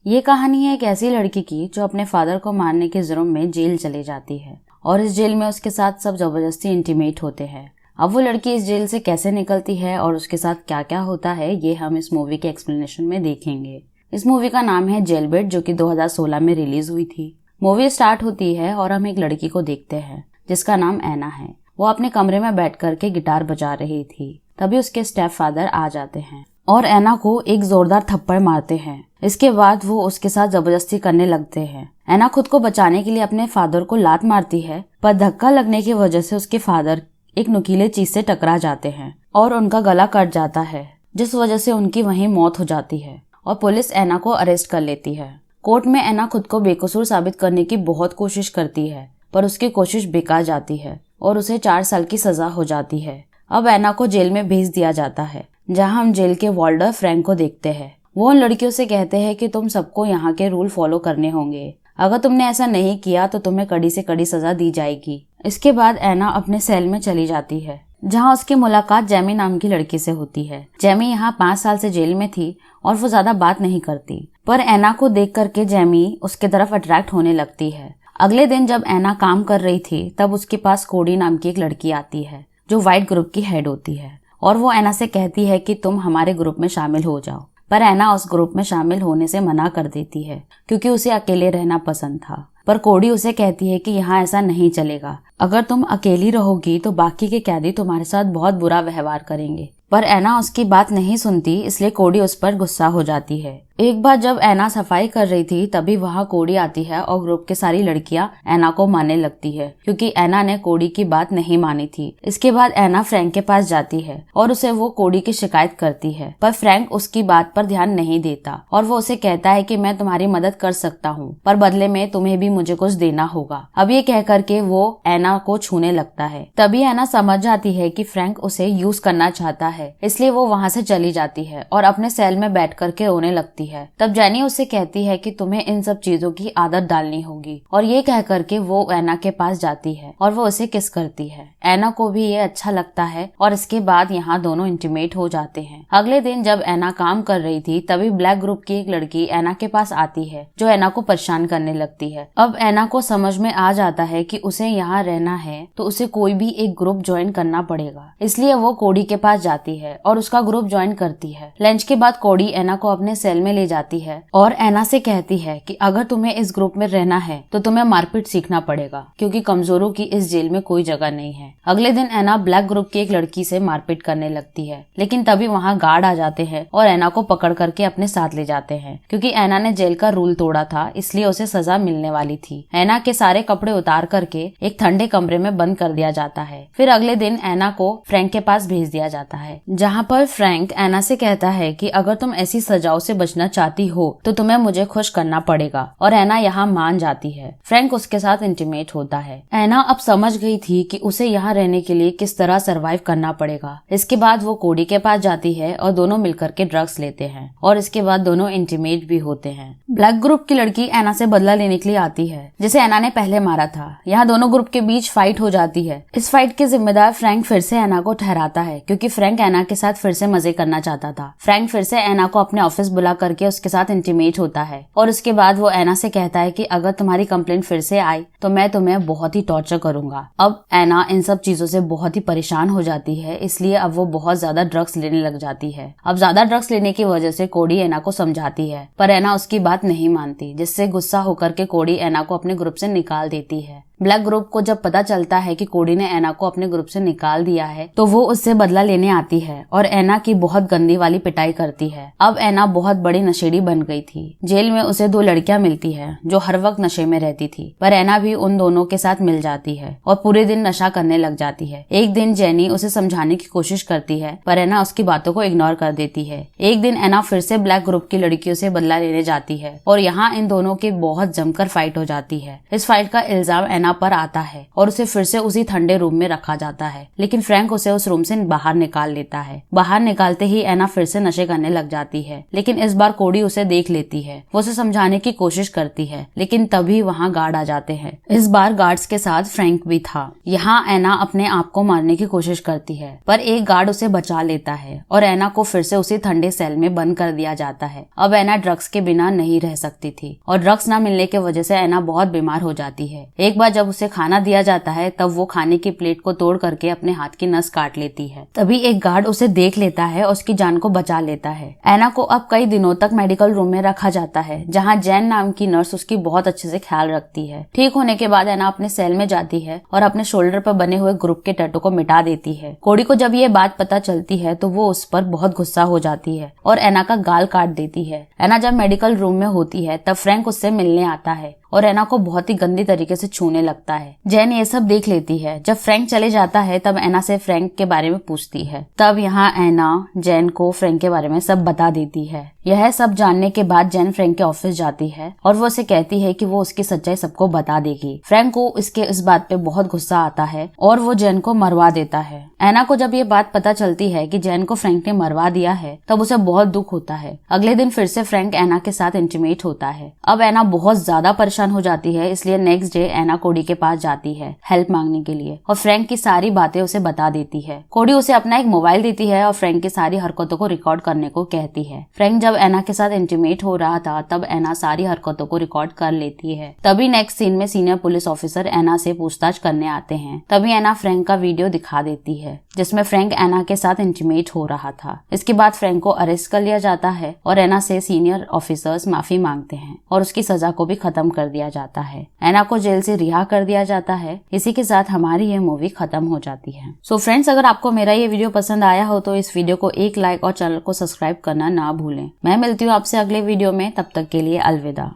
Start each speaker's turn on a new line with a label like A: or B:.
A: ये कहानी है एक ऐसी लड़की की जो अपने फादर को मारने के जुर्म में जेल चली जाती है और इस जेल में उसके साथ सब जबरदस्ती इंटीमेट होते हैं। अब वो लड़की इस जेल से कैसे निकलती है और उसके साथ क्या क्या होता है ये हम इस मूवी के एक्सप्लेनेशन में देखेंगे। इस मूवी का नाम है जेलबेट, जो कि 2016 में रिलीज हुई थी। मूवी स्टार्ट होती है और हम एक लड़की को देखते हैं जिसका नाम एना है। वो अपने कमरे में बैठ करके गिटार बजा रही थी। तभी उसके स्टेप फादर आ जाते हैं और एना को एक जोरदार थप्पड़ मारते हैं। इसके बाद वो उसके साथ जबरदस्ती करने लगते हैं। एना खुद को बचाने के लिए अपने फादर को लात मारती है, पर धक्का लगने की वजह से उसके फादर एक नुकीले चीज से टकरा जाते हैं और उनका गला कट जाता है, जिस वजह से उनकी वहीं मौत हो जाती है और पुलिस एना को अरेस्ट कर लेती है। कोर्ट में एना खुद को बेकसूर साबित करने की बहुत कोशिश करती है, पर उसकी कोशिश बेकार जाती है और उसे 4 साल की सजा हो जाती है। अब एना को जेल में भेज दिया जाता है, जहां हम जेल के वार्डर फ्रैंक को देखते हैं। वो उन लड़कियों से कहते हैं कि तुम सबको यहाँ के रूल फॉलो करने होंगे। अगर तुमने ऐसा नहीं किया तो तुम्हें कड़ी से कड़ी सजा दी जाएगी। इसके बाद एना अपने सेल में चली जाती है, जहाँ उसकी मुलाकात जैमी नाम की लड़की से होती है। जैमी यहाँ 5 साल से जेल में थी और वो ज्यादा बात नहीं करती, पर एना को देख करके जैमी उसके तरफ अट्रैक्ट होने लगती है। अगले दिन जब एना काम कर रही थी तब उसके पास कोडी नाम की एक लड़की आती है जो व्हाइट ग्रुप की हेड होती है और वो एना से कहती है कि तुम हमारे ग्रुप में शामिल हो जाओ। पर एना उस ग्रुप में शामिल होने से मना कर देती है क्योंकि उसे अकेले रहना पसंद था। पर कोडी उसे कहती है कि यहाँ ऐसा नहीं चलेगा। अगर तुम अकेली रहोगी तो बाकी के कैदी तुम्हारे साथ बहुत बुरा व्यवहार करेंगे। पर एना उसकी बात नहीं सुनती, इसलिए कोडी उस पर गुस्सा हो जाती है। एक बार जब एना सफाई कर रही थी तभी वहाँ कोडी आती है और ग्रुप की सारी लड़कियां एना को मारने लगती है क्योंकि एना ने कोडी की बात नहीं मानी थी। इसके बाद एना फ्रैंक के पास जाती है और उसे वो कोडी की शिकायत करती है, पर फ्रैंक उसकी बात पर ध्यान नहीं देता और वो उसे कहता है कि मैं तुम्हारी मदद कर सकता हूँ, पर बदले में तुम्हें भी मुझे कुछ देना होगा। अब ये कह करके वो एना को छूने लगता है। तभी एना समझ जाती है कि फ्रैंक उसे यूज करना चाहता है, इसलिए वो वहाँ से चली जाती है और अपने सेल में बैठ करके रोने लगती है। तब जैनी उसे कहती है कि तुम्हें इन सब चीजों की आदत डालनी होगी और ये कह करके वो एना के पास जाती है और वो उसे किस करती है। एना को भी ये अच्छा लगता है और इसके बाद यहाँ दोनों इंटीमेट हो जाते हैं। अगले दिन जब एना काम कर रही थी तभी ब्लैक ग्रुप की एक लड़की एना के पास आती है जो एना को परेशान करने लगती है। अब एना को समझ में आ जाता है कि उसे यहाँ रहना है तो उसे कोई भी एक ग्रुप ज्वाइन करना पड़ेगा, इसलिए वो कोडी के पास जाती है और उसका ग्रुप ज्वाइन करती है। लंच के बाद कोडी एना को अपने सेल में ले जाती है और एना से कहती है कि अगर तुम्हें इस ग्रुप में रहना है तो तुम्हें मारपीट सीखना पड़ेगा क्योंकि कमजोरों की इस जेल में कोई जगह नहीं है। अगले दिन एना ब्लैक ग्रुप की एक लड़की से मारपीट करने लगती है, लेकिन तभी वहाँ गार्ड आ जाते हैं और एना को पकड़ करके अपने साथ ले जाते हैं। क्योंकि एना ने जेल का रूल तोड़ा था इसलिए उसे सजा मिलने वाली थी। एना के सारे कपड़े उतार करके एक ठंडे कमरे में बंद कर दिया जाता है। फिर अगले दिन एना को फ्रैंक के पास भेज दिया जाता है, जहाँ पर फ्रैंक एना से कहता है कि अगर तुम ऐसी सजाओं से बचना चाहती हो तो तुम्हें मुझे खुश करना पड़ेगा और एना यहाँ मान जाती है। फ्रैंक उसके साथ इंटीमेट होता है। एना अब समझ गई थी कि उसे यहाँ रहने के लिए किस तरह सरवाइव करना पड़ेगा। इसके बाद वो कोडी के पास जाती है और दोनों मिलकर के ड्रग्स लेते हैं और इसके बाद दोनों इंटीमेट भी होते हैं। ब्लैक ग्रुप की लड़की एना से बदला लेने के लिए आती है जिसे एना ने पहले मारा था। यहाँ दोनों ग्रुप के बीच फाइट हो जाती है। इस फाइट के जिम्मेदार फ्रैंक फिर से एना को ठहराता है क्योंकि फ्रैंक एना के साथ फिर से मजे करना चाहता था। फ्रैंक फिर से एना को अपने ऑफिस बुला करके उसके साथ इंटीमेट होता है और उसके बाद वो एना से कहता है कि अगर तुम्हारी कंप्लेंट फिर से आई तो मैं तुम्हें बहुत ही टॉर्चर करूंगा। अब एना इन सब चीजों से बहुत ही परेशान हो जाती है, इसलिए अब वो बहुत ज्यादा ड्रग्स लेने लग जाती है। अब ज्यादा ड्रग्स लेने की वजह से कोडी एना को समझाती है, पर एना उसकी बात नहीं मानती, जिससे गुस्सा होकर के कोडी एना को अपने ग्रुप से निकाल देती है। ब्लैक ग्रुप को जब पता चलता है कि कोडी ने एना को अपने ग्रुप से निकाल दिया है तो वो उससे बदला लेने आती है और एना की बहुत गंदी वाली पिटाई करती है। अब एना बहुत बड़ी नशेड़ी बन गई थी। जेल में उसे 2 लड़कियां मिलती है जो हर वक्त नशे में रहती थी, पर एना भी उन दोनों के साथ मिल जाती है और पूरे दिन नशा करने लग जाती है। एक दिन जेनी उसे समझाने की कोशिश करती है, पर एना उसकी बातों को इग्नोर कर देती है। एक दिन एना फिर से ब्लैक ग्रुप की लड़कियों से बदला लेने जाती है और यहाँ इन दोनों की बहुत जमकर फाइट हो जाती है। इस फाइट का इल्जाम एना पर आता है और उसे फिर से उसी ठंडे रूम में रखा जाता है, लेकिन फ्रैंक उसे उस रूम से बाहर निकाल लेता है। बाहर निकालते ही एना फिर से नशे करने लग जाती है, लेकिन इस बार कोडी उसे देख लेती है। वो उसे समझाने की कोशिश करती है, लेकिन तभी वहाँ गार्ड आ जाते हैं। इस बार गार्ड्स के साथ फ्रैंक भी था। यहाँ एना अपने आप को मारने की कोशिश करती है, पर एक गार्ड उसे बचा लेता है और एना को फिर से उसी ठंडे सेल में बंद कर दिया जाता है। अब एना ड्रग्स के बिना नहीं रह सकती थी और ड्रग्स न मिलने की वजह से एना बहुत बीमार हो जाती है। एक बार जब उसे खाना दिया जाता है तब वो खाने की प्लेट को तोड़ करके अपने हाथ की नस काट लेती है। तभी एक गार्ड उसे देख लेता है और उसकी जान को बचा लेता है। एना को अब कई दिनों तक मेडिकल रूम में रखा जाता है, जहाँ जैन नाम की नर्स उसकी बहुत अच्छे से ख्याल रखती है। ठीक होने के बाद एना अपने सेल में जाती है और अपने शोल्डर पर बने हुए ग्रुप के टैटू को मिटा देती है। कोडी को जब ये बात पता चलती है तो वो उस पर बहुत गुस्सा हो जाती है और एना का गाल काट देती है। एना जब मेडिकल रूम में होती है तब फ्रैंक उससे मिलने आता है और एना को बहुत ही गंदी तरीके से छूने लगता है। जैन ये सब देख लेती है। जब फ्रैंक चले जाता है तब एना से फ्रैंक के बारे में पूछती है। तब यहाँ एना जैन को फ्रैंक के बारे में सब बता देती है। यह सब जानने के बाद जैन फ्रैंक के ऑफिस जाती है और वो उसे कहती है कि वो उसकी सच्चाई सबको बता देगी। फ्रैंक को इसके इस बात पे बहुत गुस्सा आता है और वो जैन को मरवा देता है। एना को जब ये बात पता चलती है कि जैन को फ्रैंक ने मरवा दिया है तब उसे बहुत दुख होता है। अगले दिन फिर से फ्रैंक एना के साथ इंटीमेट होता है। अब एना बहुत ज्यादा परेशान हो जाती है, इसलिए नेक्स्ट डे एना कोडी के पास जाती है हेल्प मांगने के लिए और फ्रैंक की सारी बातें उसे बता देती है। कोडी उसे अपना एक मोबाइल देती है और फ्रैंक की सारी हरकतों को रिकॉर्ड करने को कहती है। फ्रैंक जब एना के साथ इंटीमेट हो रहा था तब एना सारी हरकतों को रिकॉर्ड कर लेती है। तभी नेक्स्ट सीन में सीनियर पुलिस ऑफिसर एना से पूछताछ करने आते हैं। तभी एना फ्रैंक का वीडियो दिखा देती है जिसमें फ्रैंक एना के साथ इंटीमेट हो रहा था। इसके बाद फ्रैंक को अरेस्ट कर लिया जाता है और एना से सीनियर ऑफिसर्स माफी मांगते हैं और उसकी सजा को भी खत्म कर दिया जाता है। एना को जेल से रिहा कर दिया जाता है। इसी के साथ हमारी ये मूवी खत्म हो जाती है। सो फ्रेंड्स, अगर आपको मेरा ये वीडियो पसंद आया हो तो इस वीडियो को एक लाइक और चैनल को सब्सक्राइब करना ना भूलें। मैं मिलती हूँ आपसे अगले वीडियो में, तब तक के लिए अलविदा।